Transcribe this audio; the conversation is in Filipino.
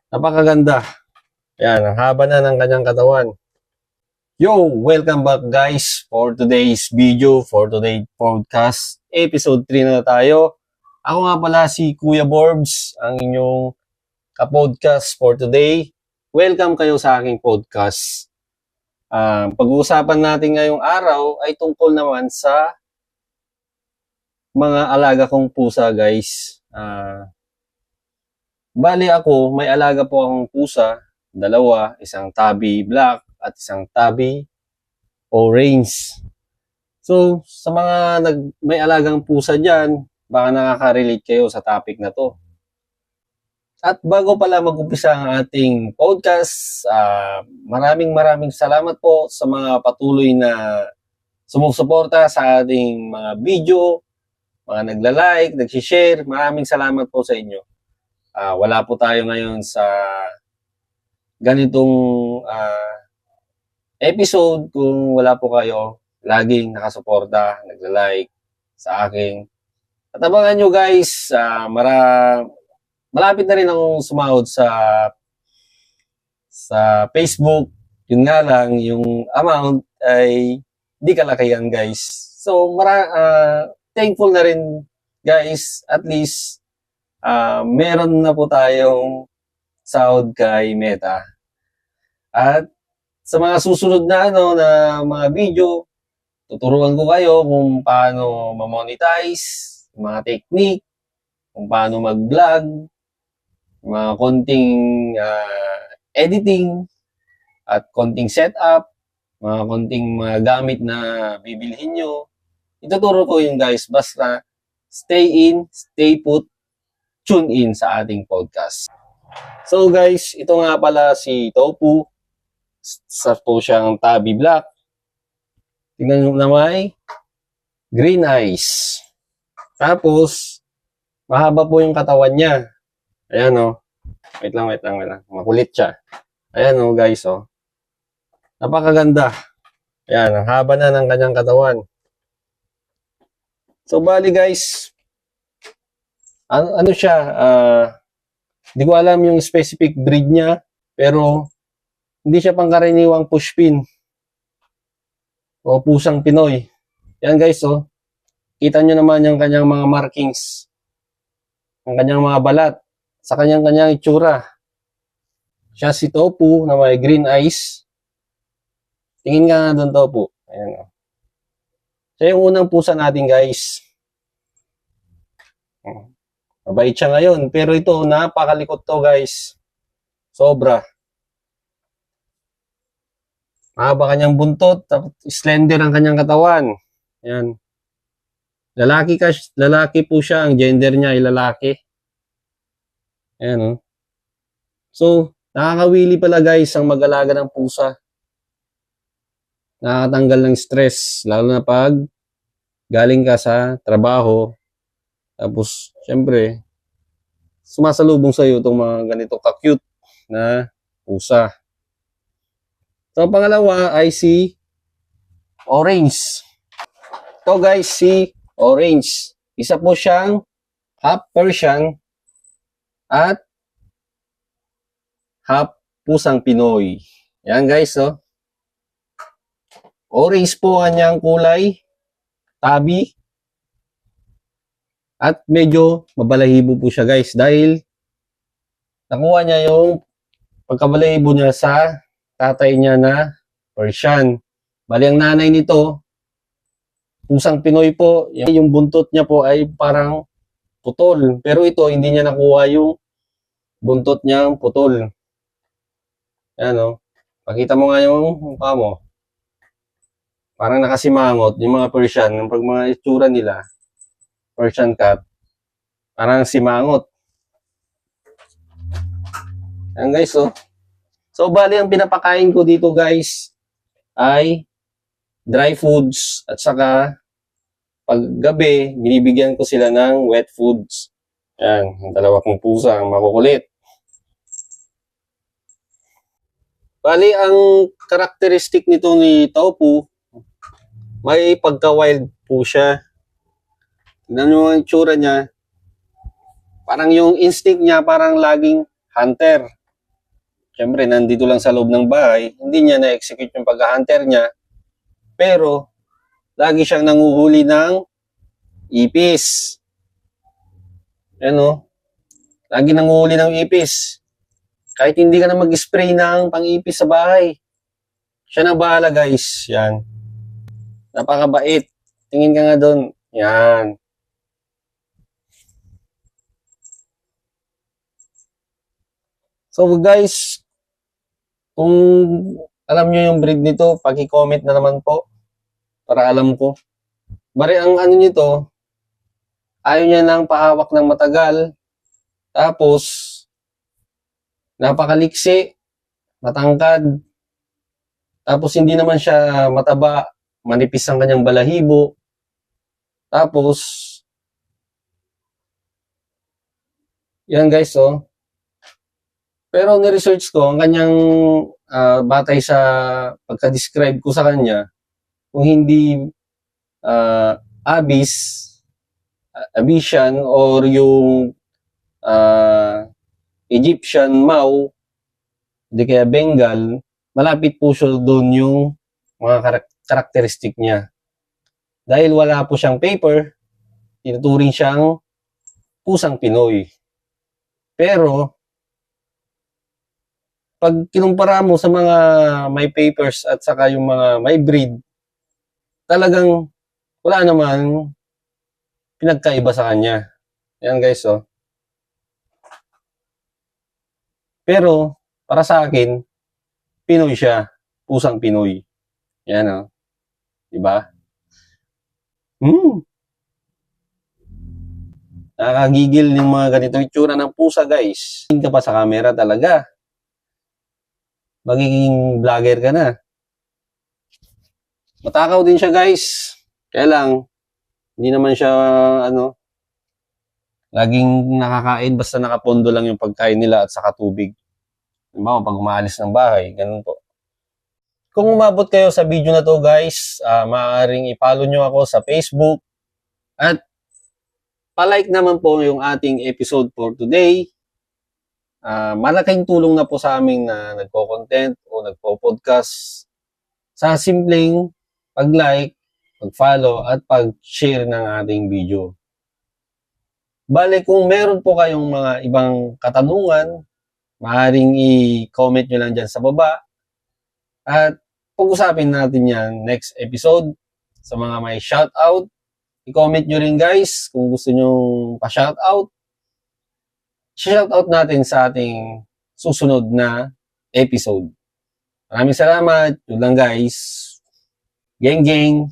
Napakaganda. Yan, ang haba na ng kanyang katawan. Yo, welcome back guys for today's video, for today's podcast. Episode 3 na tayo. Ako nga pala si Kuya Borbs, ang inyong ka-podcast for today. Welcome kayo sa aking podcast. Pag-uusapan natin ngayong araw ay tungkol naman sa mga alaga kong pusa guys. Bali ako, may alaga po akong pusa, dalawa, isang tabby black at isang tabby orange. So, sa mga may alagang pusa dyan, baka nakaka-relate kayo sa topic na to. At bago pala mag-umpisa ang ating podcast, maraming salamat po sa mga patuloy na sumusuporta sa ating mga video, mga nagla-like, nag-share. Maraming salamat po sa inyo. Wala po tayo ngayon sa ganitong episode kung wala po kayo laging nakasuporta, nagla-like sa akin. At abangan nyo guys, malapit na rin akong sumahod sa Facebook. Yun nga lang, yung amount ay di kalakihan guys. So, thankful na rin guys, at least meron na po tayong sahod kay Meta. At sa mga susunod na na mga video, tuturuan ko kayo kung paano ma-monetize, mga technique, kung paano mag-vlog, mga konting editing, at konting setup, mga konting mga gamit na bibilhin nyo. Ituturo ko yun guys, basta stay in, stay put, tune in sa ating podcast. So guys, ito nga pala si Tofu. Sa po siyang tabby black. Tingnan nyo na may green eyes. Tapos, mahaba po yung katawan niya. Ayan o. Wait lang. Makulit siya. Ayan o guys o. Napakaganda. Ayan, ang haba na ng kanyang katawan. So bali guys, ano siya, hindi ko alam yung specific breed niya, pero hindi siya pangkaraniwang pushpin o pusang Pinoy. Yan guys, oh. Kita nyo naman yung kanyang mga markings, ang kanyang mga balat, sa kanyang itsura. Siya si Tofu na may green eyes. Tingin nga doon, Tofu. Ayan, oh. Siya yung unang pusa natin guys. Mabait siya ngayon. Pero ito, napakalikot to guys. Sobra. Mahaba kanyang buntot. Slender ang kanyang katawan. Yan. Lalaki po siya. Ang gender niya ay lalaki. Ayan o. So, nakakawili pala guys ang mag-alaga ng pusa. Nakakatanggal ng stress. Lalo na pag galing ka sa trabaho. Tapos, syempre, sumasalubong sa iyo itong mga ganito ka-cute na pusa. So, pangalawa ay si Orange. Ito guys, si Orange. Isa po siyang half Persian at half pusang Pinoy. Yan guys, oh. Orange po kanyang kulay, tabby. At medyo mabalahibo po siya guys dahil nakuha niya yung pagkabalahibo niya sa tatay niya na Persian. Bali ang nanay nito, pusang Pinoy po, yung buntot niya po ay parang putol. Pero ito hindi niya nakuha yung buntot niyang putol. Ayan o. Pakita mo nga yung mukha mo. Parang nakasimangot yung mga Persian. Pag mga itsura nila, Persian cat, parang simangot. Ayan guys, oh. So, bali ang pinapakain ko dito guys ay dry foods at saka pag gabi, binibigyan ko sila ng wet foods. Ayan, ang dalawa kong pusa, ang makukulit. Bali, ang karakteristik nito ni Tofu, may pagka-wild po siya. Tignan nyo ang itsura niya. Parang yung instinct niya, parang laging hunter. Siyempre, nandito lang sa loob ng bahay, hindi niya na-execute yung pag-hunter niya, pero lagi siyang nanguhuli ng ipis. Ano? Lagi nanguhuli ng ipis. Kahit hindi ka na mag-spray ng pang-ipis sa bahay. Siya na bahala, guys. Yan. Napakabait. Tingin ka nga doon. Yan. So guys, kung alam nyo yung breed nito, paki-comment na naman po para alam ko. Bari ang ano nito, ayaw niya nang pahawak ng matagal. Tapos, napakaliksi, matangkad. Tapos hindi naman siya mataba, manipis ang kanyang balahibo. Tapos, yan guys, oh. Pero ni-research ko, ang kanyang batay sa pagka-describe ko sa kanya, kung hindi Abisian or yung Egyptian Mau, hindi kaya Bengal, malapit po siya doon yung mga karakteristik niya. Dahil wala po siyang paper, tinuturing siyang pusang Pinoy. Pero, pag kinumpara mo sa mga may papers at saka yung mga may breed, talagang wala naman pinagkaiba sa kanya. Yan guys, oh. Pero, para sa akin, Pinoy siya. Pusang Pinoy. Yan, oh. Diba? Nakakagigil yung mga ganito itsura ng pusa, guys. Hindi ka pa sa camera talaga. Magiging vlogger ka na. Matakaw din siya, guys. Kaya lang, hindi naman siya, laging nakakain basta nakapondo lang yung pagkain nila at saka tubig. Diba, pag umaalis ng bahay, ganun po. Kung umabot kayo sa video na to, guys, maaaring i-follow nyo ako sa Facebook at palike naman po yung ating episode for today. Malaking tulong na po sa aming na nagko-content o nagpo-podcast sa simpleng pag-like, pag-follow at pag-share ng ating video. Bale, kung meron po kayong mga ibang katanungan, maaaring i-comment nyo lang dyan sa baba at pag-usapin natin yan next episode. Sa mga may shoutout, i-comment nyo rin guys kung gusto nyo pa-shoutout. Shoutout natin sa ating susunod na episode. Maraming salamat. Yun lang guys. Geng geng.